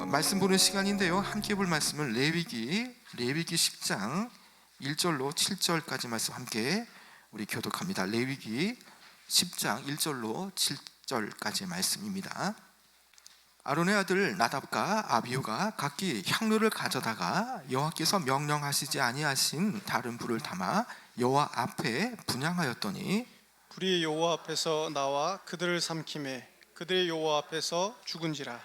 말씀 보는 시간인데요. 함께 볼 말씀은 레위기 10장 1절로 7절까지 말씀 함께 우리 교독합니다. 레위기 10장 1절로 7절까지 말씀입니다. 아론의 아들 나답과 아비후가 각기 향로를 가져다가 여호와께서 명령하시지 아니하신 다른 불을 담아 여호와 앞에 분향하였더니 불이 여호와 앞에서 나와 그들을 삼키매 그들의 여호와 앞에서 죽은지라.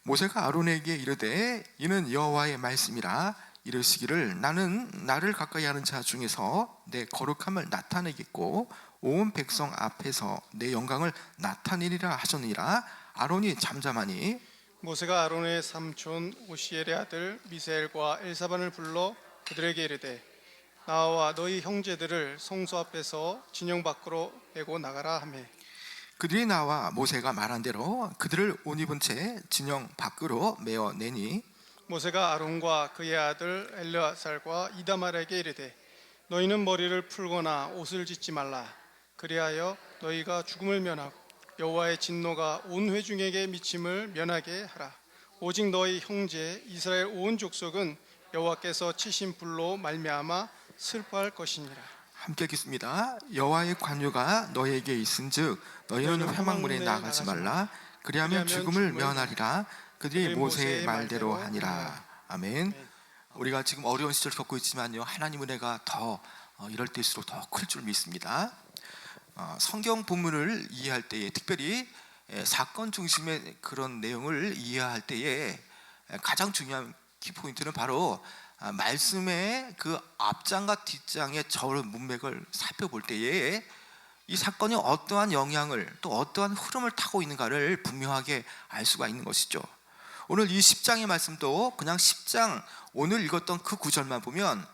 모세가 아론에게 이르되 이는 여호와의 말씀이라 이르시기를 나는 나를 가까이 하는 자 중에서 내 거룩함을 나타내겠고 온 백성 앞에서 내 영광을 나타내리라 하셨느니라. 아론이 잠잠하니 모세가 아론의 삼촌 오시엘의 아들 미사엘과 엘사반을 불러 그들에게 이르되 나와 너희 형제들을 성소 앞에서 진영 밖으로 내고 나가라 하매 그들이 나와 모세가 말한 대로 그들을 옷 입은 채 진영 밖으로 메어 내니 모세가 아론과 그의 아들 엘르아살과 이다말에게 이르되 너희는 머리를 풀거나 옷을 짓지 말라. 그리하여 너희가 죽음을 면하고 여호와의 진노가 온 회중에게 미침을 면하게 하라. 오직 너희 형제 이스라엘 온 족속은 여호와께서 치신 불로 말미암아 슬퍼할 것이니라. 함께 읽겠습니다. 여호와의 관유가 너희에게 있은즉 너희는 회막문에 나가지 말라. 그리하면 죽음을 면하리라. 그들이 모세의 말대로 하니라. 아멘. 우리가 지금 어려운 시절 겪고 있지만요, 하나님 은혜가 더 이럴 때일수록 더 클 줄 믿습니다. 성경 본문을 이해할 때에 특별히 사건 중심의 그런 내용을 이해할 때에 가장 중요한 키포인트는 바로 말씀의 그 앞장과 뒷장의 저런 문맥을 살펴볼 때에 이 사건이 어떠한 영향을 또 어떠한 흐름을 타고 있는가를 분명하게 알 수가 있는 것이죠. 오늘 이 10장의 말씀도 그냥 10장 오늘 읽었던 그 구절만 보면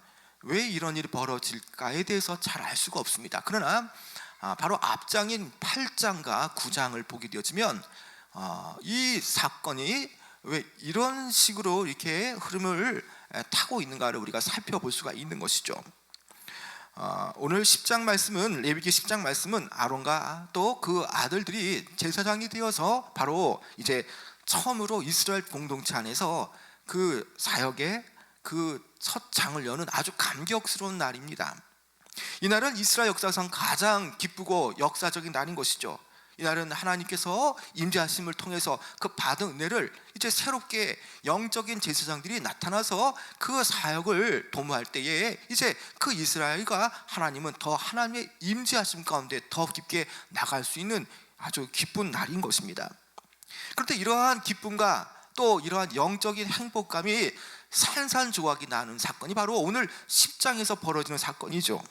왜 이런 일이 벌어질까에 대해서 잘 알 수가 없습니다. 그러나 바로 앞장인 8장과 9장을 보게 되어지면 이 사건이 왜 이런 식으로 이렇게 흐름을 타고 있는가를 우리가 살펴볼 수가 있는 것이죠. 오늘 10장 말씀은 레위기 10장 말씀은 아론과 또 그 아들들이 제사장이 되어서 바로 이제 처음으로 이스라엘 공동체 안에서 그 사역의 그 첫 장을 여는 아주 감격스러운 날입니다. 이날은 이스라엘 역사상 가장 기쁘고 역사적인 날인 것이죠. 이날은 하나님께서 임재하심을 통해서 그 받은 은혜를 이제 새롭게 영적인 제사장들이 나타나서 그 사역을 도모할 때에 이제 그 이스라엘과 하나님은 더 하나님의 임재하심 가운데 더 깊게 나갈 수 있는 아주 기쁜 날인 것입니다. 그런데 이러한 기쁨과 또 이러한 영적인 행복감이 산산조각이 나는 사건이 바로 오늘 10장에서 벌어지는 사건이죠.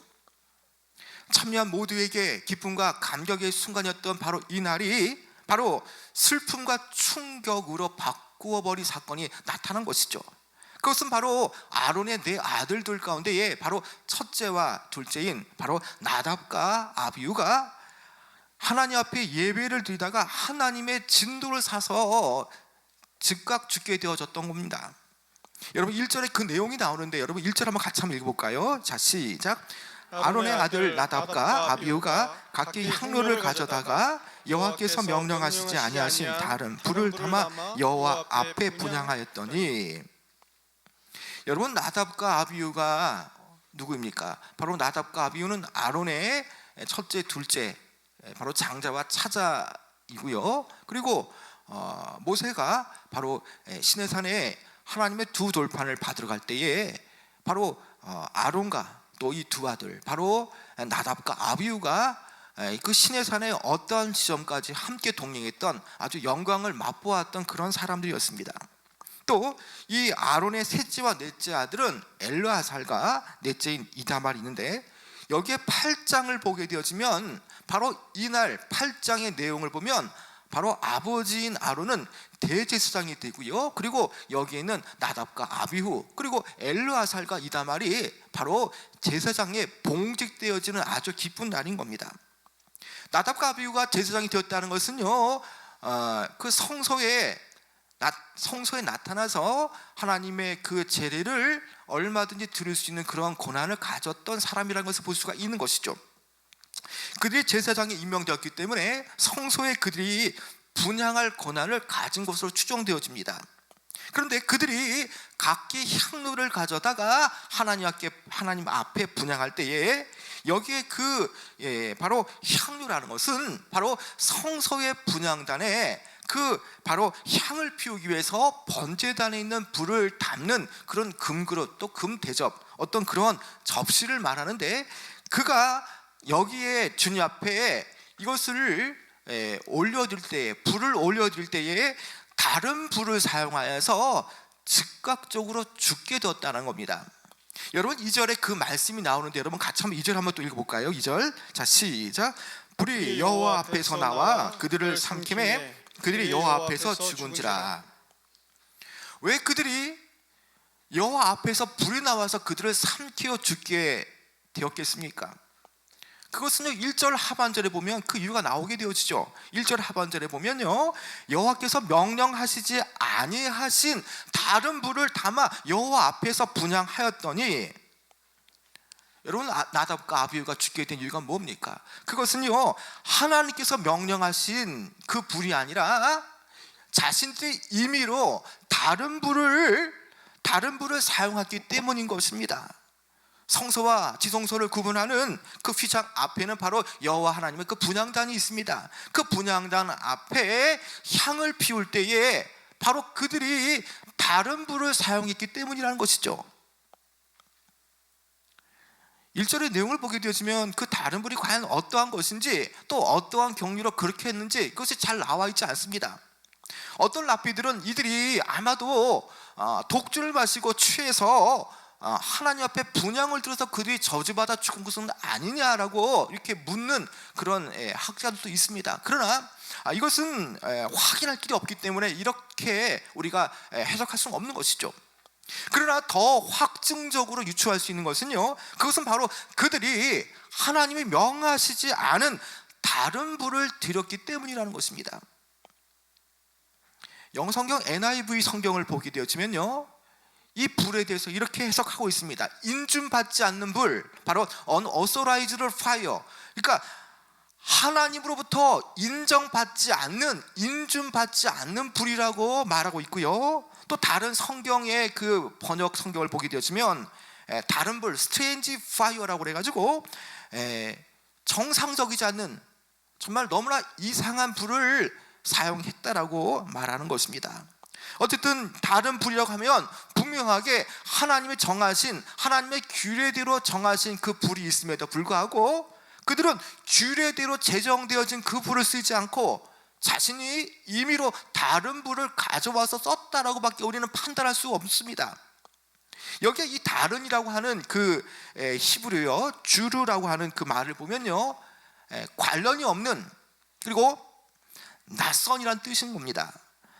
참여한 모두에게 기쁨과 감격의 순간이었던 바로 이 날이 바로 슬픔과 충격으로 바꾸어버린 사건이 나타난 것이죠. 그것은 바로 아론의 네 아들들 가운데에 바로 첫째와 둘째인 바로 나답과 아비후가 하나님 앞에 예배를 드리다가 하나님의 진도를 사서 즉각 죽게 되어졌던 겁니다. 여러분 1절에 그 내용이 나오는데 여러분 1절 한번 같이 한번 읽어볼까요? 자 시작. 아론의 아들 나답과 아비후가 각기 향로를 가져다가 여호와께서 명령하시지 아니하신 다른 불을 담아 여호와 앞에 분향하였더니 여러분 나답과 아비후가 누구입니까? 바로 나답과 아비후는 아론의 첫째 둘째 바로 장자와 차자이고요. 그리고 모세가 바로 시내산에 하나님의 두 돌판을 받으러 갈 때에 바로 아론과 또 이 두 아들 바로 나답과 아비후가 그 시내산의 어떤 지점까지 함께 동행했던 아주 영광을 맛보았던 그런 사람들이었습니다. 또 이 아론의 셋째와 넷째 아들은 엘르아살과 넷째인 이다말이 있는데 여기에 8장을 보게 되어지면 바로 이날 8장의 내용을 보면 바로 아버지인 아론은 대제사장이 되고요. 그리고 여기에는 나답과 아비후 그리고 엘르아살과 이다말이 바로 제사장에 봉직되어지는 아주 기쁜 날인 겁니다. 나답과 아비후가 제사장이 되었다는 것은요, 그 성소에 나타나서 하나님의 그 제례를 얼마든지 들을 수 있는 그런 권한을 가졌던 사람이라는 것을 볼 수가 있는 것이죠. 그들이 제사장에 임명되었기 때문에 성소에 그들이 분향할 권한을 가진 것으로 추정되어집니다. 그런데 그들이 각기 향로를 가져다가 하나님 앞에 분향할 때에 여기에 바로 향료라는 것은 바로 성소의 분향단에 바로 향을 피우기 위해서 번제단에 있는 불을 담는 그런 금그릇, 또 금대접, 어떤 그런 접시를 말하는데, 그가 여기에 주님 앞에 이것을 올려드릴 때에, 불을 올려드릴 때에 다른 불을 사용하여서 즉각적으로 죽게 되었다는 겁니다. 여러분, 2절에 그 말씀이 나오는데 여러분 같이 한번 2절 한번 또 읽어볼까요? 2절, 자 시작. 불이 여호와 앞에서 나와 그들을 삼킴에 그들이 여호와 앞에서 죽은지라. 왜 그들이 여호와 앞에서 불이 나와서 그들을 삼키어 죽게 되었겠습니까? 그것은요, 1절 하반절에 보면 그 이유가 나오게 되어지죠. 1절 하반절에 보면요, 여호와께서 명령하시지 아니하신 다른 불을 담아 여호와 앞에서 분향하였더니, 여러분, 나답과 아비후가 죽게 된 이유가 뭡니까? 그것은요, 하나님께서 명령하신 그 불이 아니라 자신들의 임의로 다른 불을 사용했기 때문인 것입니다. 성소와 지성소를 구분하는 그 휘장 앞에는 바로 여호와 하나님의 그 분향단이 있습니다. 그 분향단 앞에 향을 피울 때에 바로 그들이 다른 불을 사용했기 때문이라는 것이죠. 1절의 내용을 보게 되어지면 그 다른 불이 과연 어떠한 것인지, 또 어떠한 경위로 그렇게 했는지 그것이 잘 나와 있지 않습니다. 어떤 랍비들은 이들이 아마도 독주를 마시고 취해서 하나님 앞에 분향을 들어서 그들이 저주받아 죽은 것은 아니냐라고 이렇게 묻는 그런 학자들도 있습니다. 그러나 이것은 확인할 길이 없기 때문에 이렇게 우리가 해석할 수는 없는 것이죠. 그러나 더 확증적으로 유추할 수 있는 것은요, 그것은 바로 그들이 하나님이 명하시지 않은 다른 불을 드렸기 때문이라는 것입니다. 영성경 NIV 성경을 보게 되어지면요, 이 불에 대해서 이렇게 해석하고 있습니다. 인준받지 않는 불, 바로 unauthorized fire, 그러니까 하나님으로부터 인정받지 않는, 인준받지 않는 불이라고 말하고 있고요. 또 다른 성경의 그 번역 성경을 보게 되어지면 다른 불, strange fire라고 해가지고 정상적이지 않는, 정말 너무나 이상한 불을 사용했다라고 말하는 것입니다. 어쨌든 다른 불이라고 하면 분명하게 하나님이 정하신, 하나님의 규례대로 정하신 그 불이 있음에도 불구하고 그들은 규례대로 제정되어진 그 불을 쓰지 않고 자신이 임의로 다른 불을 가져와서 썼다라고 밖에 우리는 판단할 수 없습니다. 여기에 이 다른이라고 하는 그 히브리어 주르라고 하는 그 말을 보면요, 관련이 없는, 그리고 낯선이라는 뜻인 겁니다.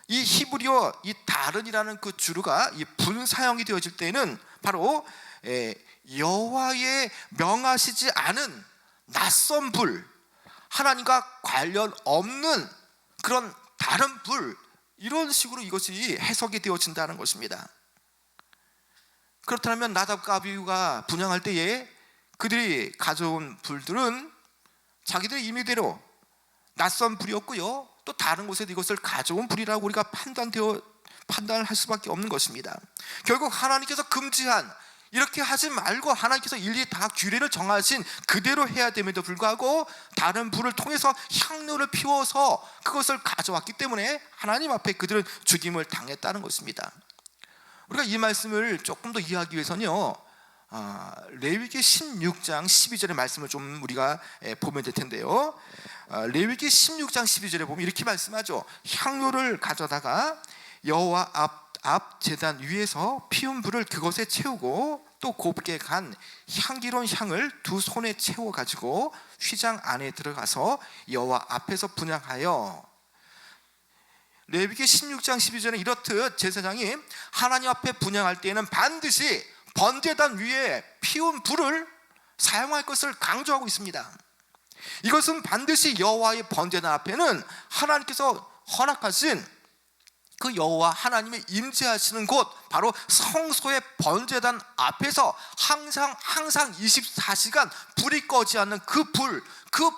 이 히브리어 이 다른이라는 그 주르가 이 분사형이 되어질 때는 바로 여호와의 명하시지 않은 낯선 불, 하나님과 관련 없는 그런 다른 불, 이런 식으로 이것이 해석이 되어진다는 것입니다. 그렇다면 나답과 아비후가 분향할 때에 그들이 가져온 불들은 자기들의 임의대로 낯선 불이었고요, 또 다른 곳에서 이것을 가져온 불이라고 우리가 판단을 할 수밖에 없는 것입니다. 결국 하나님께서 금지한, 이렇게 하지 말고 하나님께서 일일이 다 규례를 정하신 그대로 해야 됨에도 불구하고 다른 불을 통해서 향로를 피워서 그것을 가져왔기 때문에 하나님 앞에 그들은 죽임을 당했다는 것입니다. 우리가 이 말씀을 조금 더 이해하기 위해서는요, 레위기 16장 12절의 말씀을 좀 우리가 보면 될 텐데요. 레위기 16장 12절에 보면 이렇게 말씀하죠. 향료를 가져다가 여호와 앞 제단 위에서 피운 불을 그것에 채우고 또 곱게 간 향기로운 향을 두 손에 채워 가지고 휘장 안에 들어가서 여호와 앞에서 분향하여. 레위기 16장 12절에 이렇듯 제사장이 하나님 앞에 분향할 때에는 반드시 번제단 위에 피운 불을 사용할 것을 강조하고 있습니다. 이것은 반드시 여호와의 번제단 앞에는 하나님께서 허락하신 그 여호와 하나님의 임재하시는 곳, 바로 성소의 번제단 앞에서 항상 24시간 불이 꺼지 않는 그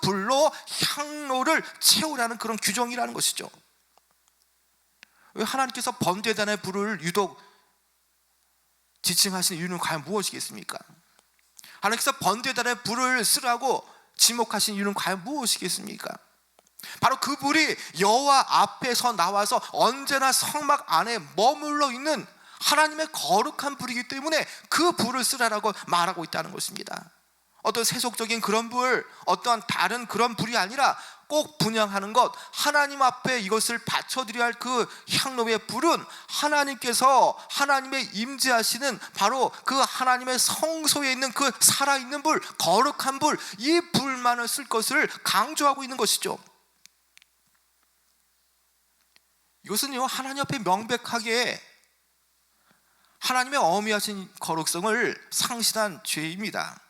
불로 향로를 채우라는 그런 규정이라는 것이죠. 왜 하나님께서 번제단의 불을 유독 지칭하신 이유는 과연 무엇이겠습니까? 하나님께서 번제단의 불을 쓰라고 지목하신 이유는 과연 무엇이겠습니까? 바로 그 불이 여호와 앞에서 나와서 언제나 성막 안에 머물러 있는 하나님의 거룩한 불이기 때문에 그 불을 쓰라라고 말하고 있다는 것입니다. 어떤 세속적인 그런 불, 어떤 다른 그런 불이 아니라 꼭 분향하는 것, 하나님 앞에 이것을 바쳐드려야 할 그 향로의 불은 하나님께서 하나님의 임재하시는 바로 그 하나님의 성소에 있는 그 살아있는 불, 거룩한 불, 이 불만을 쓸 것을 강조하고 있는 것이죠. 이것은요, 하나님 앞에 명백하게 하나님의 어미하신 거룩성을 상실한 죄입니다.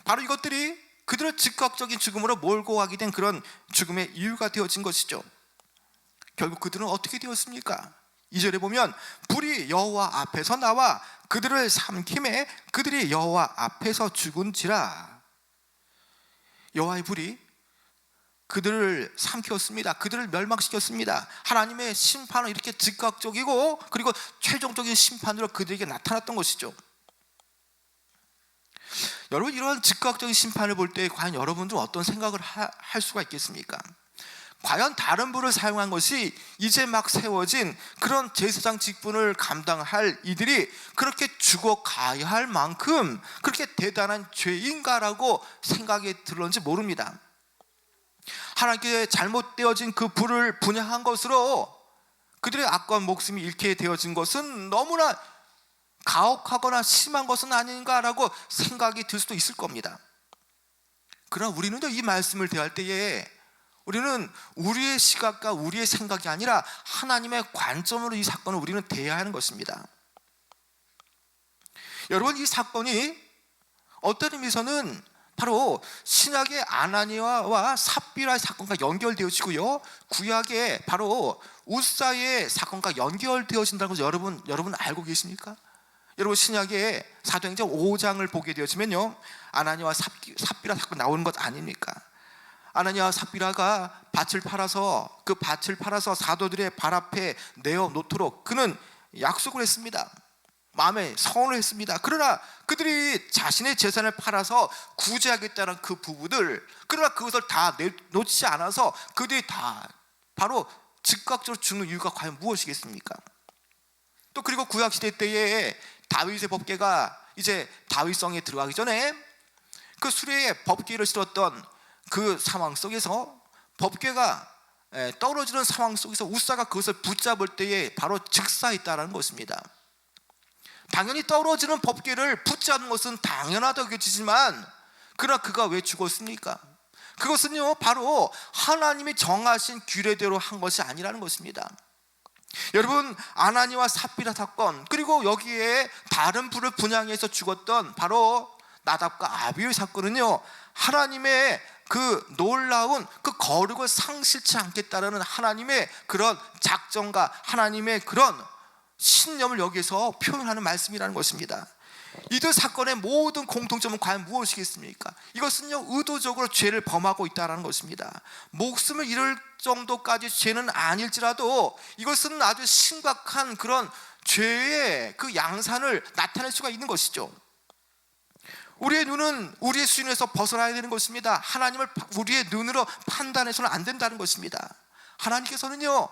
바로 이것들이 그들의 즉각적인 죽음으로 몰고 가게 된 그런 죽음의 이유가 되어진 것이죠. 결국 그들은 어떻게 되었습니까? 2절에 보면 불이 여호와 앞에서 나와 그들을 삼킴에 그들이 여호와 앞에서 죽은지라. 여호와의 불이 그들을 삼켰습니다. 그들을 멸망시켰습니다. 하나님의 심판은 이렇게 즉각적이고 그리고 최종적인 심판으로 그들에게 나타났던 것이죠. 여러분, 이런 즉각적인 심판을 볼 때 과연 여러분들은 어떤 생각을 할 수가 있겠습니까? 과연 다른 불을 사용한 것이 이제 막 세워진 그런 제사장 직분을 감당할 이들이 그렇게 죽어가야 할 만큼 그렇게 대단한 죄인가라고 생각이 들었는지 모릅니다. 하나님께 잘못되어진 그 불을 분향한 것으로 그들의 악한 목숨이 잃게 되어진 것은 너무나 가혹하거나 심한 것은 아닌가라고 생각이 들 수도 있을 겁니다. 그러나 우리는 이 말씀을 대할 때에 우리는 우리의 시각과 우리의 생각이 아니라 하나님의 관점으로 이 사건을 우리는 대해야 하는 것입니다. 여러분, 이 사건이 어떤 의미에서는 바로 신약의 아나니아와 삽비라의 사건과 연결되어지고요, 구약의 바로 우사의 사건과 연결되어진다는 것을 여러분 알고 계십니까? 여러분, 신약의 사도행전 5장을 보게 되어지면요, 아나니아와 삽비라 사건 나오는 것 아닙니까? 아나니아와 삽비라가 밭을 팔아서 그 밭을 팔아서 사도들의 발 앞에 내어 놓도록 그는 약속을 했습니다. 마음에 서원을 했습니다. 그러나 그들이 자신의 재산을 팔아서 구제하겠다는 그 부부들, 그러나 그것을 다 내놓지 않아서 그들이 다 바로 즉각적으로 죽는 이유가 과연 무엇이겠습니까? 또 그리고 구약시대 때에 다윗의 법궤가 이제 다윗성에 들어가기 전에 그 수레에 법궤를 실었던 그 상황 속에서 법궤가 떨어지는 상황 속에서 우사가 그것을 붙잡을 때에 바로 즉사했다는 것입니다. 당연히 떨어지는 법궤를 붙잡는 것은 당연하다고 여겨지지만 그러나 그가 왜 죽었습니까? 그것은요, 바로 하나님이 정하신 규례대로 한 것이 아니라는 것입니다. 여러분, 아나니와 삽비라 사건, 그리고 여기에 다른 불을 분향해서 죽었던 바로 나답과 아비후의 사건은요, 하나님의 그 놀라운 그 거룩을 상실치 않겠다라는 하나님의 그런 작정과 하나님의 그런 신념을 여기서 표현하는 말씀이라는 것입니다. 이들 사건의 모든 공통점은 과연 무엇이겠습니까? 이것은요, 의도적으로 죄를 범하고 있다는 것입니다. 목숨을 잃을 정도까지 죄는 아닐지라도 이것은 아주 심각한 그런 죄의 그 양산을 나타낼 수가 있는 것이죠. 우리의 눈은 우리의 수준에서 벗어나야 되는 것입니다. 하나님을 우리의 눈으로 판단해서는 안 된다는 것입니다. 하나님께서는요,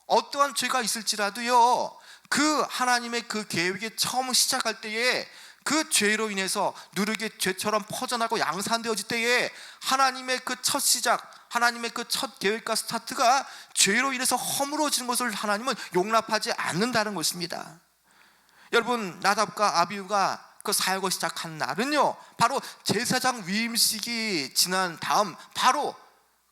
어떠한 죄가 있을지라도요, 그 하나님의 그 계획이 처음 시작할 때에 그 죄로 인해서 누르게 죄처럼 퍼져나고 양산되어질 때에 하나님의 그 첫 시작, 하나님의 그 첫 계획과 스타트가 죄로 인해서 허물어지는 것을 하나님은 용납하지 않는다는 것입니다. 여러분, 나답과 아비후가 그 사역을 시작한 날은요, 바로 제사장 위임식이 지난 다음 바로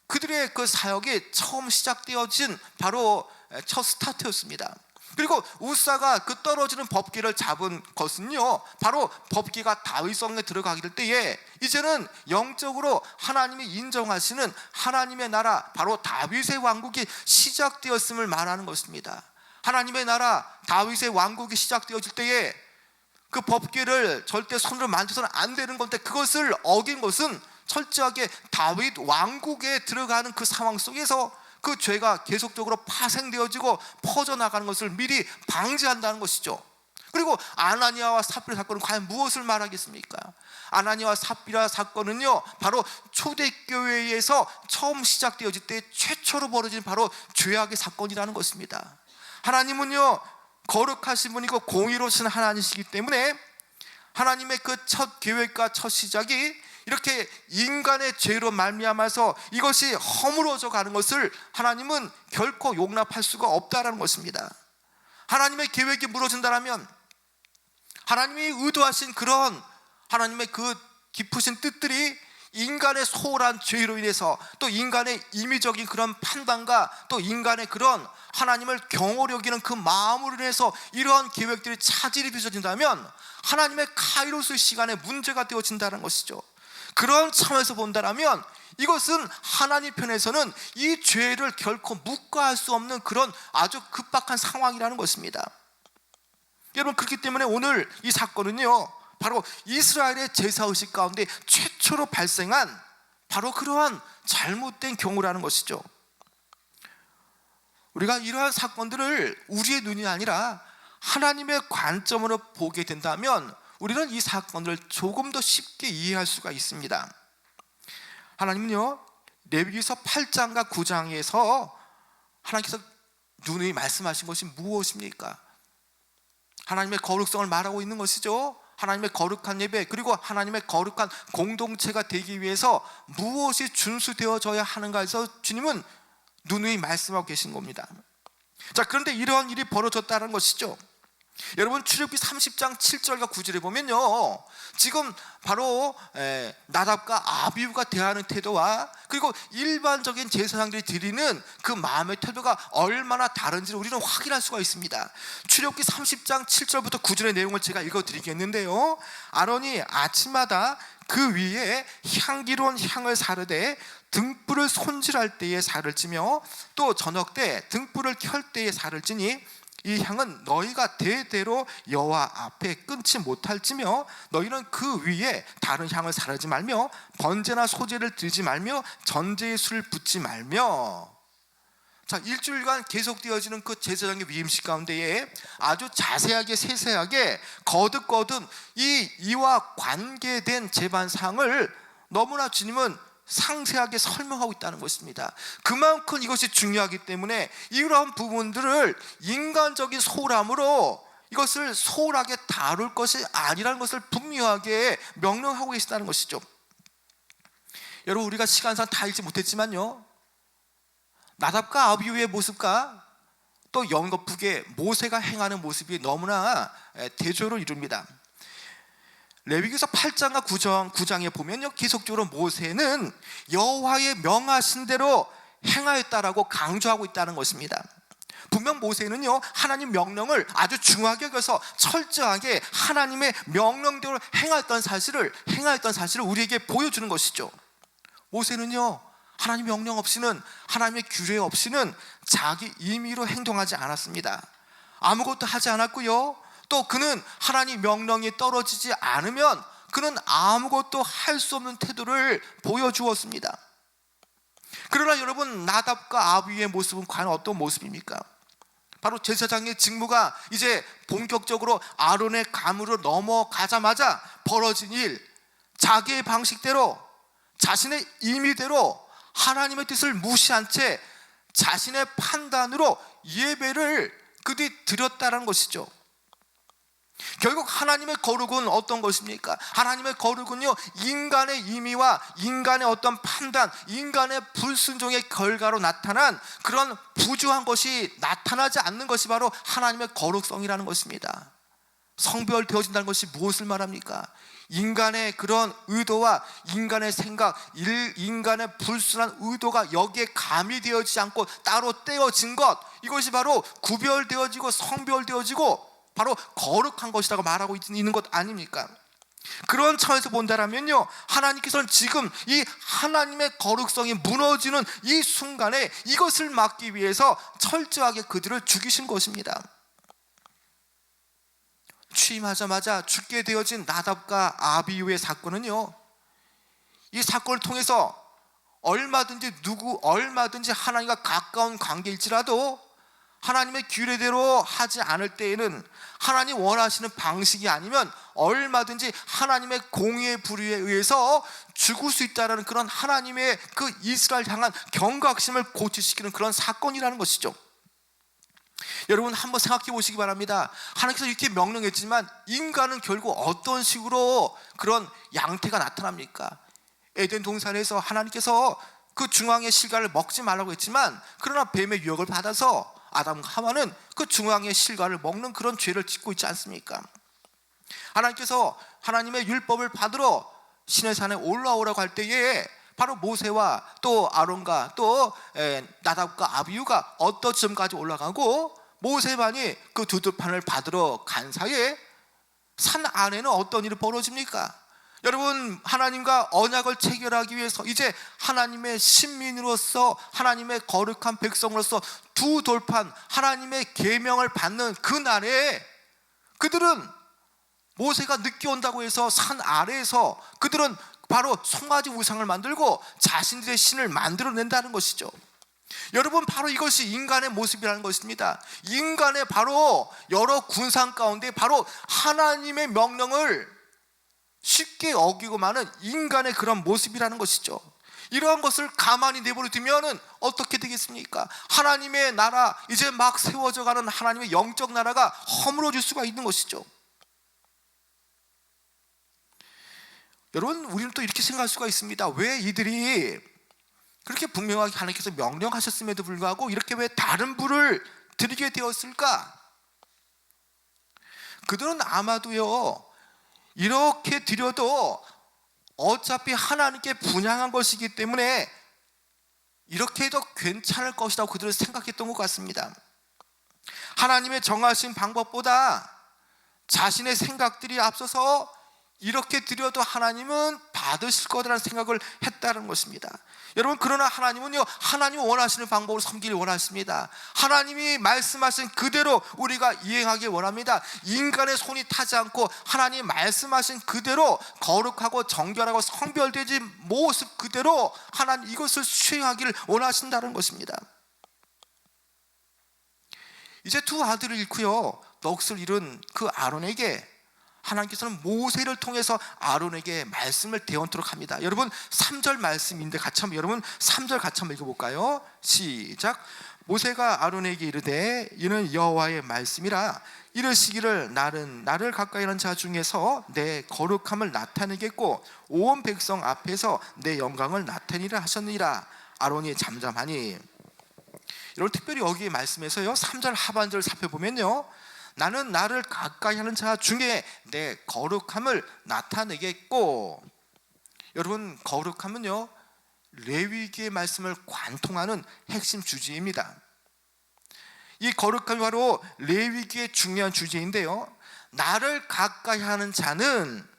그들의 그 사역이 처음 시작되어진 바로 첫 스타트였습니다. 그리고 우사가 그 떨어지는 법궤를 잡은 것은요, 바로 법궤가 다윗성에 들어가게 될 때에 이제는 영적으로 하나님이 인정하시는 하나님의 나라, 바로 다윗의 왕국이 시작되었음을 말하는 것입니다. 하나님의 나라 다윗의 왕국이 시작되어질 때에 그 법궤를 절대 손으로 만져서는 안 되는 건데 그것을 어긴 것은 철저하게 다윗 왕국에 들어가는 그 상황 속에서 그 죄가 계속적으로 파생되어지고 퍼져나가는 것을 미리 방지한다는 것이죠. 그리고 아나니아와 삽비라 사건은 과연 무엇을 말하겠습니까? 아나니아와 삽비라 사건은요, 바로 초대교회에서 처음 시작되어질 때 최초로 벌어진 바로 죄악의 사건이라는 것입니다. 하나님은요, 거룩하신 분이고 공의로우신 하나님이시기 때문에 하나님의 그 첫 계획과 첫 시작이 이렇게 인간의 죄로 말미암아서 이것이 허물어져 가는 것을 하나님은 결코 용납할 수가 없다라는 것입니다. 하나님의 계획이 무너진다면 하나님이 의도하신 그런 하나님의 그 깊으신 뜻들이 인간의 소홀한 죄로 인해서, 또 인간의 임의적인 그런 판단과 또 인간의 그런 하나님을 경홀히 여기는 그 마음으로 인해서 이러한 계획들이 차질이 빚어진다면 하나님의 카이로스 시간에 문제가 되어진다는 것이죠. 그런 차원에서 본다면 이것은 하나님 편에서는 이 죄를 결코 묵과할 수 없는 그런 아주 급박한 상황이라는 것입니다. 여러분, 그렇기 때문에 오늘 이 사건은요, 바로 이스라엘의 제사의식 가운데 최초로 발생한 바로 그러한 잘못된 경우라는 것이죠. 우리가 이러한 사건들을 우리의 눈이 아니라 하나님의 관점으로 보게 된다면 우리는 이 사건들을 조금 더 쉽게 이해할 수가 있습니다. 하나님은요, 레위기서 8장과 9장에서 하나님께서 누누이 말씀하신 것이 무엇입니까? 하나님의 거룩성을 말하고 있는 것이죠. 하나님의 거룩한 예배, 그리고 하나님의 거룩한 공동체가 되기 위해서 무엇이 준수되어져야 하는가에서 주님은 누누이 말씀하고 계신 겁니다. 자, 그런데 이러한 일이 벌어졌다는 것이죠. 여러분, 출애굽기 30장 7절과 9절에 보면요, 지금 바로 나답과 아비후가 대하는 태도와 그리고 일반적인 제사장들이 드리는 그 마음의 태도가 얼마나 다른지를 우리는 확인할 수가 있습니다. 출애굽기 30장 7절부터 9절의 내용을 제가 읽어드리겠는데요, 아론이 아침마다 그 위에 향기로운 향을 사르되 등불을 손질할 때에 살을 찌며 또 저녁 때 등불을 켤 때에 살을 찌니 이 향은 너희가 대대로 여호와 앞에 끊지 못할지며 너희는 그 위에 다른 향을 사르지 말며 번제나 소제를 드리지 말며 전제의 술을 붓지 말며. 자, 일주일간 계속되어지는 그 제사장의 위임식 가운데에 아주 자세하게 세세하게 거듭거듭 이와 관계된 제반상을 너무나 주님은 상세하게 설명하고 있다는 것입니다. 그만큼 이것이 중요하기 때문에 이러한 부분들을 인간적인 소홀함으로 이것을 소홀하게 다룰 것이 아니라는 것을 분명하게 명령하고 계시다는 것이죠. 여러분, 우리가 시간상 다 읽지 못했지만요, 나답과 아비후의 모습과 또 연거푸게 모세가 행하는 모습이 너무나 대조를 이룹니다. 레위기서 8장과 9장에 보면요, 계속적으로 모세는 여호와의 명하신 대로 행하였다라고 강조하고 있다는 것입니다. 분명 모세는요, 하나님 명령을 아주 중하게 여겨서 철저하게 하나님의 명령대로 행하였던 사실을 우리에게 보여주는 것이죠. 모세는요, 하나님 명령 없이는, 하나님의 규례 없이는 자기 임의로 행동하지 않았습니다. 아무것도 하지 않았고요, 또 그는 하나님 명령이 떨어지지 않으면 그는 아무것도 할 수 없는 태도를 보여주었습니다. 그러나 여러분, 나답과 아비후의 모습은 과연 어떤 모습입니까? 바로 제사장의 직무가 이제 본격적으로 아론의 감으로 넘어가자마자 벌어진 일, 자기의 방식대로, 자신의 임의대로 하나님의 뜻을 무시한 채 자신의 판단으로 예배를 그들이 드렸다는 것이죠. 결국 하나님의 거룩은 어떤 것입니까? 하나님의 거룩은요, 인간의 임의와 인간의 어떤 판단, 인간의 불순종의 결과로 나타난 그런 부주한 것이 나타나지 않는 것이 바로 하나님의 거룩성이라는 것입니다. 성별되어진다는 것이 무엇을 말합니까? 인간의 그런 의도와 인간의 생각, 인간의 불순한 의도가 여기에 가미되어지지 않고 따로 떼어진 것, 이것이 바로 구별되어지고 성별되어지고 바로 거룩한 것이라고 말하고 있는 것 아닙니까? 그런 차원에서 본다면요, 하나님께서는 지금 이 하나님의 거룩성이 무너지는 이 순간에 이것을 막기 위해서 철저하게 그들을 죽이신 것입니다. 취임하자마자 죽게 되어진 나답과 아비후의 사건은요, 이 사건을 통해서 얼마든지 하나님과 가까운 관계일지라도 하나님의 규례대로 하지 않을 때에는, 하나님 원하시는 방식이 아니면 얼마든지 하나님의 공의의 불의에 의해서 죽을 수 있다는 그런 하나님의 그 이스라엘 향한 경각심을 고취시키는 그런 사건이라는 것이죠. 여러분 한번 생각해 보시기 바랍니다. 하나님께서 이렇게 명령했지만 인간은 결국 어떤 식으로 그런 양태가 나타납니까? 에덴 동산에서 하나님께서 그 중앙의 실과를 먹지 말라고 했지만, 그러나 뱀의 유혹을 받아서 아담과 하와는 그 중앙의 실과를 먹는 그런 죄를 짓고 있지 않습니까? 하나님께서 하나님의 율법을 받으러 시내산에 올라오라고 할 때에 바로 모세와 또 아론과 또 나답과 아비후가 어떤 지점까지 올라가고, 모세만이 그 두들판을 받으러 간 사이에 산 안에는 어떤 일이 벌어집니까? 여러분, 하나님과 언약을 체결하기 위해서 이제 하나님의 신민으로서, 하나님의 거룩한 백성으로서 두 돌판 하나님의 계명을 받는 그 날에 그들은 모세가 늦게 온다고 해서 산 아래에서 그들은 바로 송아지 우상을 만들고 자신들의 신을 만들어낸다는 것이죠. 여러분, 바로 이것이 인간의 모습이라는 것입니다. 인간의 바로 여러 군상 가운데 바로 하나님의 명령을 쉽게 어기고 마는 인간의 그런 모습이라는 것이죠. 이러한 것을 가만히 내버려 두면 어떻게 되겠습니까? 하나님의 나라, 이제 막 세워져 가는 하나님의 영적 나라가 허물어질 수가 있는 것이죠. 여러분, 우리는 또 이렇게 생각할 수가 있습니다. 왜 이들이 그렇게 분명하게 하나님께서 명령하셨음에도 불구하고 이렇게 왜 다른 불을 드리게 되었을까? 그들은 아마도요, 이렇게 드려도 어차피 하나님께 분향한 것이기 때문에 이렇게 해도 괜찮을 것이라고 그들은 생각했던 것 같습니다. 하나님의 정하신 방법보다 자신의 생각들이 앞서서 이렇게 드려도 하나님은 받으실 거라는 생각을 했다는 것입니다. 여러분, 그러나 하나님은요, 하나님이 원하시는 방법으로 섬기길 원하십니다. 하나님이 말씀하신 그대로 우리가 이행하길 원합니다. 인간의 손이 타지 않고 하나님이 말씀하신 그대로 거룩하고 정결하고 성별되지 모습 그대로 하나님 이것을 수행하기를 원하신다는 것입니다. 이제 두 아들을 잃고요, 넋을 잃은 그 아론에게 하나님께서는 모세를 통해서 아론에게 말씀을 대언토록 합니다. 여러분, 3절 말씀인데 여러분 3절 같이 한번 읽어볼까요? 시작. 모세가 아론에게 이르되 이는 여호와의 말씀이라 이르시기를 나를 가까이 하는 자 중에서 내 거룩함을 나타내겠고 온 백성 앞에서 내 영광을 나타내리라 하셨느니라. 아론이 잠잠하니. 여러분, 특별히 여기 말씀에서요, 3절 하반절을 살펴보면요, 나는 나를 가까이 하는 자 중에 내 거룩함을 나타내겠고. 여러분, 거룩함은요, 레위기의 말씀을 관통하는 핵심 주제입니다. 이 거룩함이 바로 레위기의 중요한 주제인데요, 나를 가까이 하는 자는,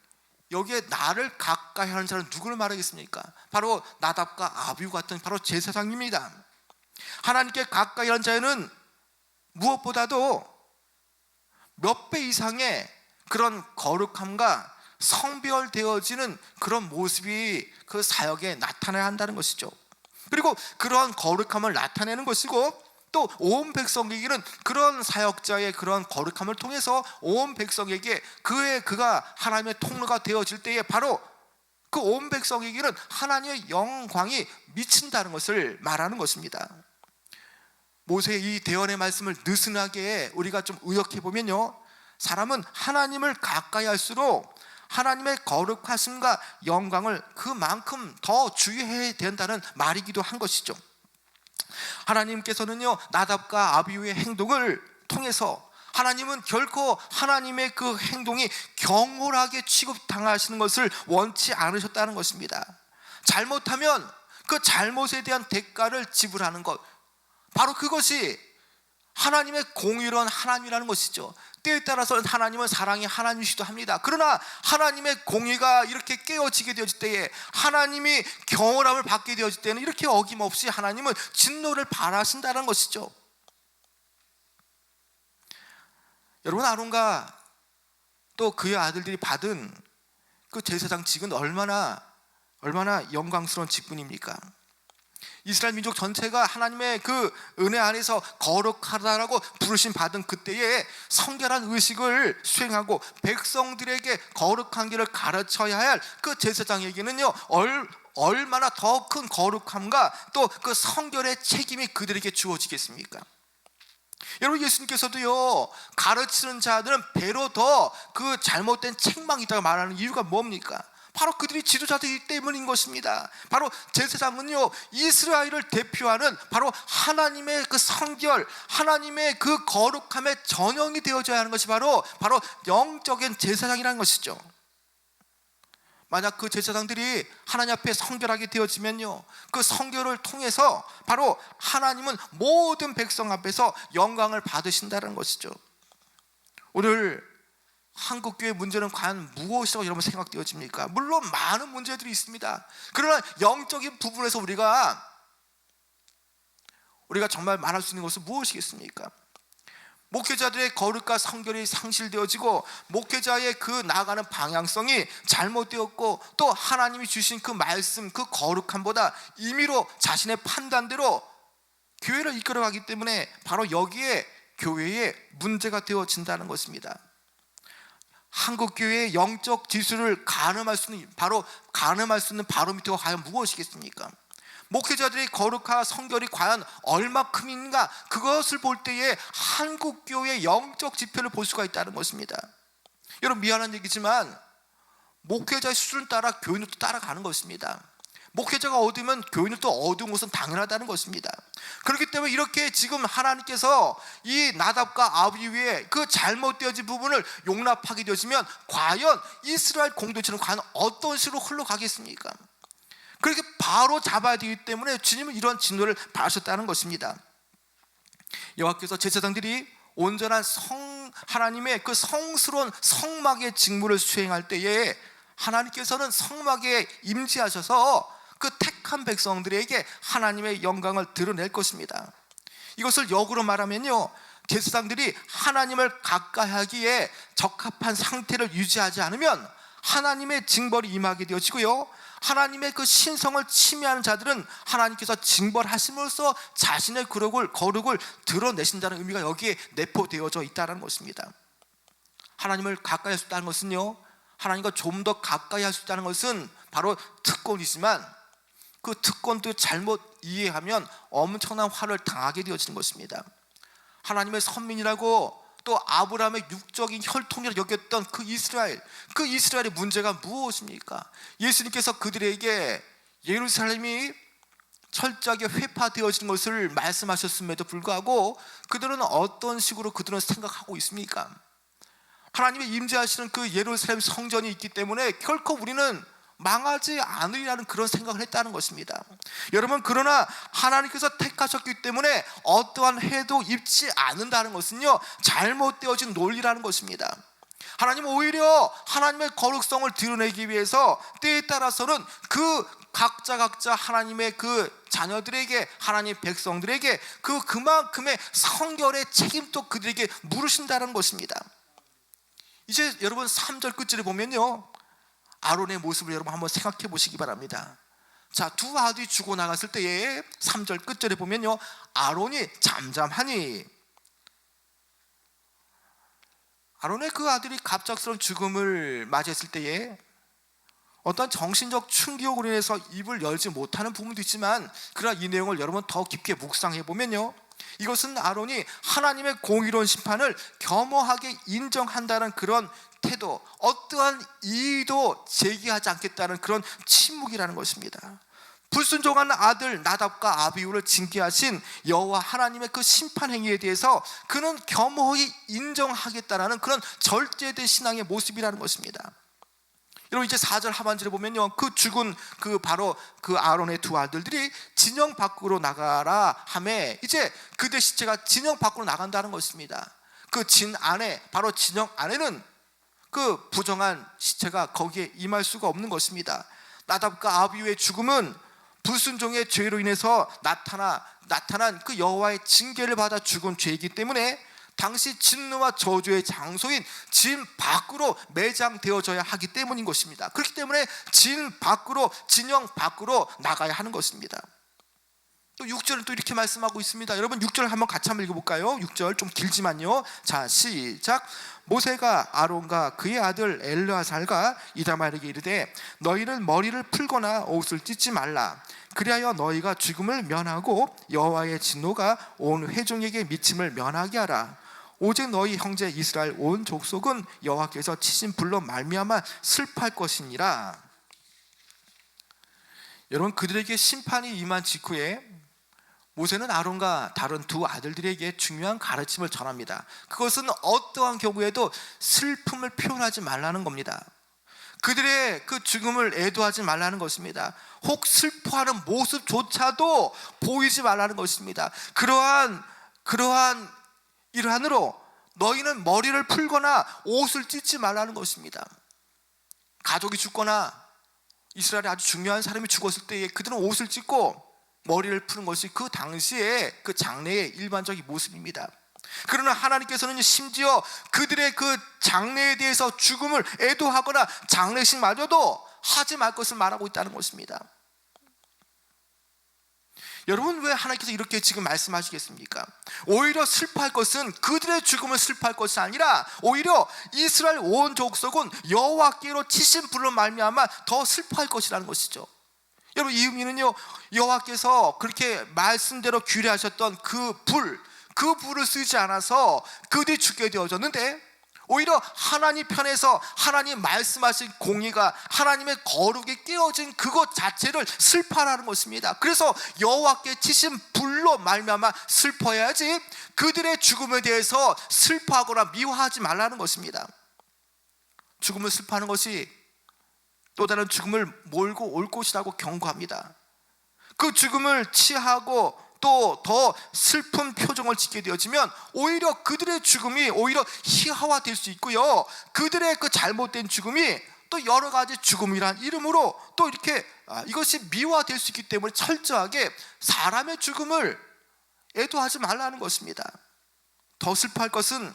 여기에 나를 가까이 하는 자는 누구를 말하겠습니까? 바로 나답과 아비후 같은 바로 제사장입니다. 하나님께 가까이 하는 자는 무엇보다도 몇 배 이상의 그런 거룩함과 성별되어지는 그런 모습이 그 사역에 나타나야 한다는 것이죠. 그리고 그런 거룩함을 나타내는 것이고, 또 온 백성에게는 그런 사역자의 그런 거룩함을 통해서 온 백성에게 그가 하나님의 통로가 되어질 때에 바로 그 온 백성에게는 하나님의 영광이 미친다는 것을 말하는 것입니다. 모세의 이 대언의 말씀을 느슨하게 우리가 좀 의역해 보면요, 사람은 하나님을 가까이 할수록 하나님의 거룩하심과 영광을 그만큼 더 주의해야 된다는 말이기도 한 것이죠. 하나님께서는요, 나답과 아비후의 행동을 통해서 하나님은 결코 하나님의 그 행동이 경홀하게 취급당하시는 것을 원치 않으셨다는 것입니다. 잘못하면 그 잘못에 대한 대가를 지불하는 것, 바로 그것이 하나님의 공의로운 하나님이라는 것이죠. 때에 따라서는 하나님은 사랑의 하나님이시기도 합니다. 그러나 하나님의 공의가 이렇게 깨어지게 되어질 때에, 하나님이 경홀함을 받게 되어질 때는 이렇게 어김없이 하나님은 진노를 발하신다는 것이죠. 여러분, 아론과 또 그의 아들들이 받은 그 제사장 직은 얼마나 영광스러운 직분입니까? 이스라엘 민족 전체가 하나님의 그 은혜 안에서 거룩하다라고 부르심 받은 그때에 성결한 의식을 수행하고 백성들에게 거룩한 길을 가르쳐야 할 그 제사장에게는요, 얼마나 더 큰 거룩함과 또 그 성결의 책임이 그들에게 주어지겠습니까? 여러분, 예수님께서도요, 가르치는 자들은 배로 더 그 잘못된 책망이 있다고 말하는 이유가 뭡니까? 바로 그들이 지도자들이기 때문인 것입니다. 바로 제사장은요, 이스라엘을 대표하는 바로 하나님의 그 성결, 하나님의 그 거룩함의 전형이 되어져야 하는 것이 바로 영적인 제사장이라는 것이죠. 만약 그 제사장들이 하나님 앞에 성결하게 되어지면요, 그 성결을 통해서 바로 하나님은 모든 백성 앞에서 영광을 받으신다는 것이죠. 오늘 한국교회 문제는 과연 무엇이라고 여러분 생각되어집니까? 물론 많은 문제들이 있습니다. 그러나 영적인 부분에서 우리가 정말 말할 수 있는 것은 무엇이겠습니까? 목회자들의 거룩과 성결이 상실되어지고 목회자의 그 나아가는 방향성이 잘못되었고, 또 하나님이 주신 그 말씀, 그 거룩함보다 임의로 자신의 판단대로 교회를 이끌어가기 때문에 바로 여기에 교회에 문제가 되어진다는 것입니다. 한국교회의 영적 지수를 가늠할 수 있는 바로미터가 과연 무엇이겠습니까? 목회자들의 거룩과 성결이 과연 얼마큼인가, 그것을 볼 때에 한국교회의 영적 지표를 볼 수가 있다는 것입니다. 여러분, 미안한 얘기지만 목회자의 수준을 따라 교인도 따라가는 것입니다. 목회자가 어두우면 교인도 어두운 것은 당연하다는 것입니다. 그렇기 때문에 이렇게 지금 하나님께서 이 나답과 아비후의 그 잘못되어진 부분을 용납하게 되어지면 과연 이스라엘 공동체는 과연 어떤 식으로 흘러가겠습니까? 그렇게 바로 잡아야 되기 때문에 주님은 이런 진노를 받으셨다는 것입니다. 여호와께서 제사장들이 온전한 하나님의 그 성스러운 성막의 직무를 수행할 때에 하나님께서는 성막에 임재하셔서 그 택한 백성들에게 하나님의 영광을 드러낼 것입니다. 이것을 역으로 말하면요, 제사장들이 하나님을 가까이 하기에 적합한 상태를 유지하지 않으면 하나님의 징벌이 임하게 되어지고요, 하나님의 그 신성을 침해하는 자들은 하나님께서 징벌하심으로써 자신의 거룩을 드러내신다는 의미가 여기에 내포되어져 있다는 것입니다. 하나님을 가까이 할 수 있다는 것은요, 하나님과 좀 더 가까이 할 수 있다는 것은 바로 특권이지만, 그 특권도 잘못 이해하면 엄청난 화를 당하게 되어지는 것입니다. 하나님의 선민이라고 또 아브라함의 육적인 혈통이라고 여겼던 그 이스라엘의 문제가 무엇입니까? 예수님께서 그들에게 예루살렘이 철저하게 회파되어진 것을 말씀하셨음에도 불구하고 그들은 어떤 식으로 생각하고 있습니까? 하나님의 임재하시는 그 예루살렘 성전이 있기 때문에 결코 우리는 망하지 않으리라는 그런 생각을 했다는 것입니다. 여러분, 그러나 하나님께서 택하셨기 때문에 어떠한 해도 입지 않는다는 것은요, 잘못되어진 논리라는 것입니다. 하나님은 오히려 하나님의 거룩성을 드러내기 위해서 때에 따라서는 그 각자 하나님의 그 자녀들에게, 하나님 백성들에게 그만큼의 성결의 책임도 그들에게 물으신다는 것입니다. 이제 여러분 3절 끝절에 보면요, 아론의 모습을 여러분 한번 생각해 보시기 바랍니다. 자, 두 아들이 죽어 나갔을 때에 3절 끝절에 보면요, 아론이 잠잠하니, 아론의 그 아들이 갑작스러운 죽음을 맞이했을 때에 어떤 정신적 충격으로 인해서 입을 열지 못하는 부분도 있지만, 그러나 이 내용을 여러분 더 깊게 묵상해 보면요, 이것은 아론이 하나님의 공의로운 심판을 겸허하게 인정한다는 그런 태도, 어떠한 이의도 제기하지 않겠다는 그런 침묵이라는 것입니다. 불순종한 아들 나답과 아비후를 징계하신 여호와 하나님의 그 심판 행위에 대해서 그는 겸허히 인정하겠다라는 그런 절제된 신앙의 모습이라는 것입니다. 여러분, 이제 4절 하반절에 보면요, 그 죽은 바로 그 아론의 두 아들들이 진영 밖으로 나가라 하매, 이제 그들 시체가 진영 밖으로 나간다는 것입니다. 그 진 안에, 바로 진영 안에는 그 부정한 시체가 거기에 임할 수가 없는 것입니다. 나답과 아비후의 죽음은 불순종의 죄로 인해서 나타난 그 여호와의 징계를 받아 죽은 죄이기 때문에 당시 진노와 저주의 장소인 진 밖으로 매장되어져야 하기 때문인 것입니다. 그렇기 때문에 진영 밖으로 나가야 하는 것입니다. 또 6절은 또 이렇게 말씀하고 있습니다. 여러분 6절 한번 같이 한번 읽어볼까요? 6절 좀 길지만요. 자, 시작. 모세가 아론과 그의 아들 엘르아살과 이다말에게 이르되 너희는 머리를 풀거나 옷을 찢지 말라. 그리하여 너희가 죽음을 면하고 여호와의 진노가 온 회중에게 미침을 면하게 하라. 오직 너희 형제 이스라엘 온 족속은 여호와께서 치신 불로 말미암아 슬퍼할 것이니라. 여러분, 그들에게 심판이 임한 직후에 모세는 아론과 다른 두 아들들에게 중요한 가르침을 전합니다. 그것은 어떠한 경우에도 슬픔을 표현하지 말라는 겁니다. 그들의 그 죽음을 애도하지 말라는 것입니다. 혹 슬퍼하는 모습조차도 보이지 말라는 것입니다. 그러한 일환으로 너희는 머리를 풀거나 옷을 찢지 말라는 것입니다. 가족이 죽거나 이스라엘에 아주 중요한 사람이 죽었을 때에 그들은 옷을 찢고 머리를 푸는 것이 그 당시의 그 장례의 일반적인 모습입니다. 그러나 하나님께서는 심지어 그들의 그 장례에 대해서 죽음을 애도하거나 장례식마저도 하지 말 것을 말하고 있다는 것입니다. 여러분, 왜 하나님께서 이렇게 지금 말씀하시겠습니까? 오히려 슬퍼할 것은 그들의 죽음을 슬퍼할 것이 아니라 오히려 이스라엘 온 족속은 여호와께로 치신 불로 말미암아 더 슬퍼할 것이라는 것이죠. 여러분, 이 의미는요, 여호와께서 그렇게 말씀대로 규례하셨던 그 불을 쓰지 않아서 그들이 죽게 되어졌는데 오히려 하나님 편에서 하나님 말씀하신 공의가 하나님의 거룩이 깨어진 그것 자체를 슬퍼하라는 것입니다. 그래서 여호와께 치신 불로 말미암아 슬퍼해야지 그들의 죽음에 대해서 슬퍼하거나 미워하지 말라는 것입니다. 죽음을 슬퍼하는 것이 또 다른 죽음을 몰고 올 것이라고 경고합니다. 그 죽음을 취하고 또 더 슬픈 표정을 짓게 되어지면 오히려 그들의 죽음이 오히려 희화화될 수 있고요, 그들의 그 잘못된 죽음이 또 여러 가지 죽음이란 이름으로 또 이렇게 이것이 미화될 수 있기 때문에 철저하게 사람의 죽음을 애도하지 말라는 것입니다. 더 슬퍼할 것은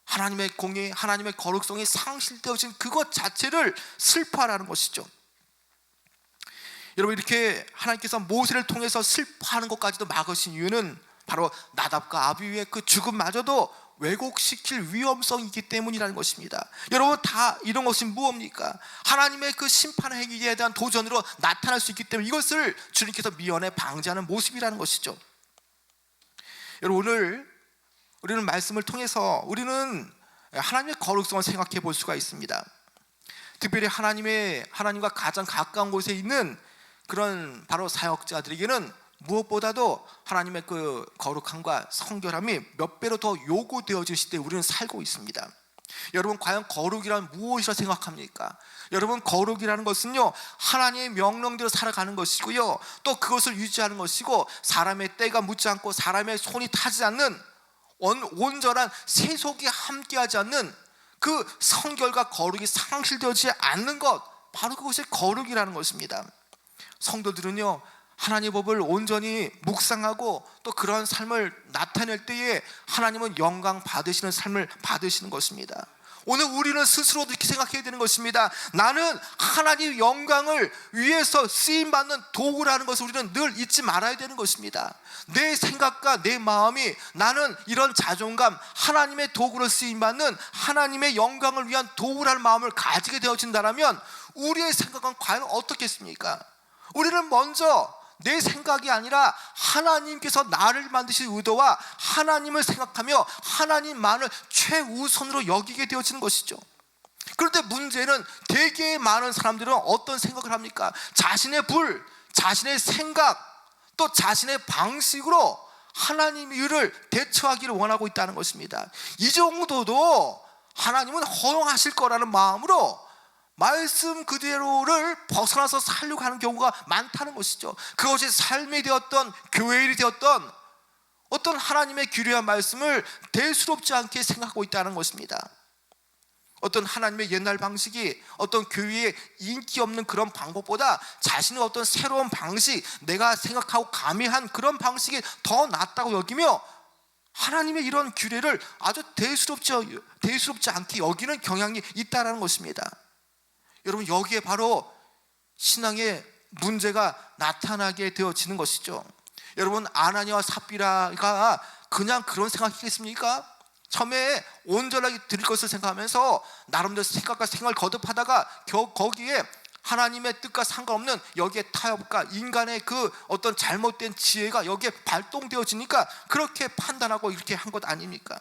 하나님의 공의, 하나님의 거룩성이 상실되어진 그것 자체를 슬퍼하라는 것이죠. 여러분, 이렇게 하나님께서 모세를 통해서 슬퍼하는 것까지도 막으신 이유는 바로 나답과 아비후의 그 죽음마저도 왜곡시킬 위험성이 있기 때문이라는 것입니다. 여러분, 다 이런 것이 무엇입니까? 하나님의 그 심판 행위에 대한 도전으로 나타날 수 있기 때문에 이것을 주님께서 미연에 방지하는 모습이라는 것이죠. 여러분, 오늘 우리는 말씀을 통해서 우리는 하나님의 거룩성을 생각해 볼 수가 있습니다. 특별히 하나님과 가장 가까운 곳에 있는 그런 바로 사역자들에게는 무엇보다도 하나님의 그 거룩함과 성결함이 몇 배로 더 요구되어질 시대에 우리는 살고 있습니다. 여러분, 과연 거룩이란 무엇이라 생각합니까? 여러분, 거룩이라는 것은요, 하나님의 명령대로 살아가는 것이고요, 또 그것을 유지하는 것이고, 사람의 때가 묻지 않고 사람의 손이 타지 않는 온전한 세속이 함께하지 않는 그 성결과 거룩이 상실되지 않는 것, 바로 그것이 거룩이라는 것입니다. 성도들은요, 하나님의 법을 온전히 묵상하고 또 그런 삶을 나타낼 때에 하나님은 영광 받으시는 삶을 받으시는 것입니다. 오늘 우리는 스스로도 이렇게 생각해야 되는 것입니다. 나는 하나님의 영광을 위해서 쓰임받는 도구라는 것을 우리는 늘 잊지 말아야 되는 것입니다. 내 생각과 내 마음이 나는 이런 자존감, 하나님의 도구로 쓰임받는 하나님의 영광을 위한 도구라는 마음을 가지게 되어진다면 우리의 생각은 과연 어떻겠습니까? 우리는 먼저 내 생각이 아니라 하나님께서 나를 만드신 의도와 하나님을 생각하며 하나님만을 최우선으로 여기게 되어지는 것이죠. 그런데 문제는 되게 많은 사람들은 어떤 생각을 합니까? 자신의 자신의 생각, 또 자신의 방식으로 하나님의 일을 대처하기를 원하고 있다는 것입니다. 이 정도도 하나님은 허용하실 거라는 마음으로 말씀 그대로를 벗어나서 살려고 하는 경우가 많다는 것이죠. 그것이 삶이 되었던 교회 일이 되었던 어떤 하나님의 규례한 말씀을 대수롭지 않게 생각하고 있다는 것입니다. 어떤 하나님의 옛날 방식이 어떤 교회에 인기 없는 그런 방법보다 자신의 어떤 새로운 방식, 내가 생각하고 가미한 그런 방식이 더 낫다고 여기며 하나님의 이런 규례를 아주 대수롭지 않게 여기는 경향이 있다는 것입니다. 여러분, 여기에 바로 신앙의 문제가 나타나게 되어지는 것이죠. 여러분, 아나니아와 삽비라가 그냥 그런 생각이겠습니까? 처음에 온전하게 드릴 것을 생각하면서 나름대로 생각과 생활을 거듭하다가 거기에 하나님의 뜻과 상관없는 여기에 타협과 인간의 그 어떤 잘못된 지혜가 여기에 발동되어지니까 그렇게 판단하고 이렇게 한 것 아닙니까?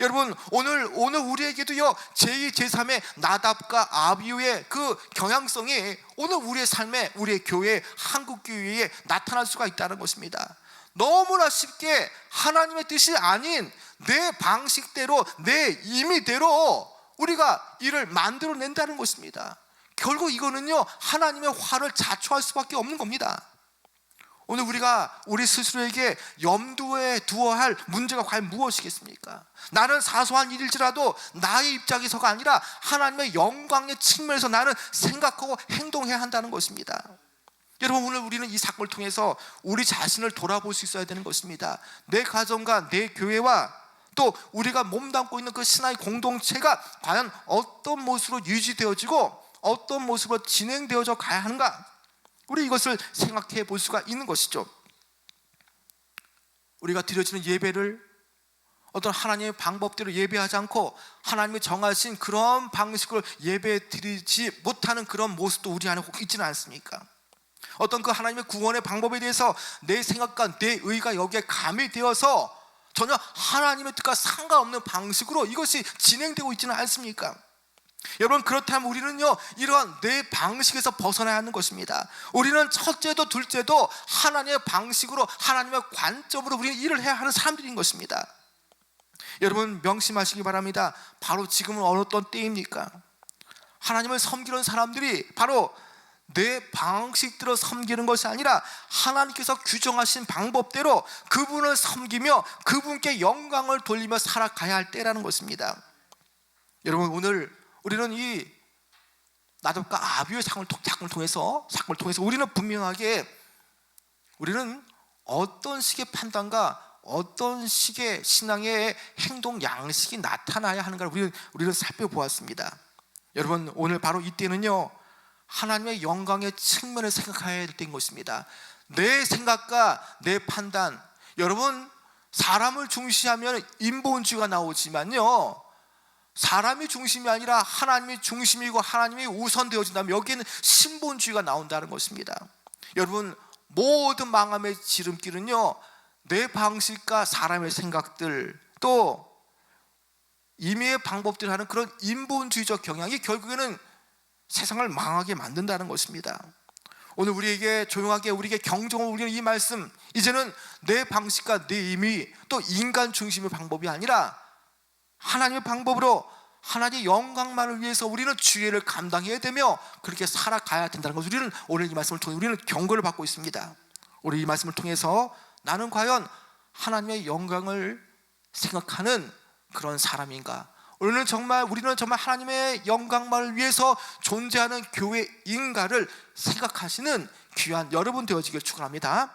여러분, 오늘 우리에게도요, 제2, 제3의 나답과 아비후의 그 경향성이 오늘 우리의 삶에, 우리의 교회, 한국교회에 나타날 수가 있다는 것입니다. 너무나 쉽게 하나님의 뜻이 아닌 내 방식대로, 내 임의대로 우리가 일을 만들어낸다는 것입니다. 결국 이거는요, 하나님의 화를 자초할 수밖에 없는 겁니다. 오늘 우리가 우리 스스로에게 염두에 두어야 할 문제가 과연 무엇이겠습니까? 나는 사소한 일일지라도 나의 입장에서가 아니라 하나님의 영광의 측면에서 나는 생각하고 행동해야 한다는 것입니다. 여러분, 오늘 우리는 이 사건을 통해서 우리 자신을 돌아볼 수 있어야 되는 것입니다. 내 가정과 내 교회와 또 우리가 몸담고 있는 그 신앙의 공동체가 과연 어떤 모습으로 유지되어지고 어떤 모습으로 진행되어져 가야 하는가, 우리 이것을 생각해 볼 수가 있는 것이죠. 우리가 드려지는 예배를 어떤 하나님의 방법대로 예배하지 않고 하나님이 정하신 그런 방식으로 예배 드리지 못하는 그런 모습도 우리 안에 혹 있지는 않습니까? 어떤 그 하나님의 구원의 방법에 대해서 내 생각과 내 의가 여기에 가미되어서 전혀 하나님의 뜻과 상관없는 방식으로 이것이 진행되고 있지는 않습니까? 여러분, 그렇다면 우리는요, 이러한 내 방식에서 벗어나야 하는 것입니다. 우리는 첫째도 둘째도 하나님의 방식으로, 하나님의 관점으로 우리는 일을 해야 하는 사람들인 것입니다. 여러분, 명심하시기 바랍니다. 바로 지금은 어떤 때입니까? 하나님을 섬기는 사람들이 바로 내 방식대로 섬기는 것이 아니라 하나님께서 규정하신 방법대로 그분을 섬기며 그분께 영광을 돌리며 살아가야 할 때라는 것입니다. 여러분, 오늘 우리는 이 나답과 아비후의 사건을 통해서 우리는 분명하게 우리는 어떤 식의 판단과 어떤 식의 신앙의 행동 양식이 나타나야 하는가를 우리는 살펴보았습니다. 여러분, 오늘 바로 이때는요, 하나님의 영광의 측면을 생각해야 될 때인 것입니다. 내 생각과 내 판단, 여러분, 사람을 중시하면 인본주의가 나오지만요, 사람이 중심이 아니라 하나님이 중심이고 하나님이 우선되어진다면 여기에는 신본주의가 나온다는 것입니다. 여러분, 모든 망함의 지름길은요, 내 방식과 사람의 생각들, 또 임의의 방법대로 하는 그런 인본주의적 경향이 결국에는 세상을 망하게 만든다는 것입니다. 오늘 우리에게 조용하게, 우리에게 경종을 울리는 이 말씀, 이제는 내 방식과 내 임의, 또 인간 중심의 방법이 아니라 하나님의 방법으로 하나님의 영광만을 위해서 우리는 주의를 감당해야 되며 그렇게 살아가야 된다는 것을 우리는 오늘 이 말씀을 통해 우리는 경고를 받고 있습니다. 우리 이 말씀을 통해서 나는 과연 하나님의 영광을 생각하는 그런 사람인가? 우리는 정말 하나님의 영광만을 위해서 존재하는 교회인가를 생각하시는 귀한 여러분 되어지길 축원합니다.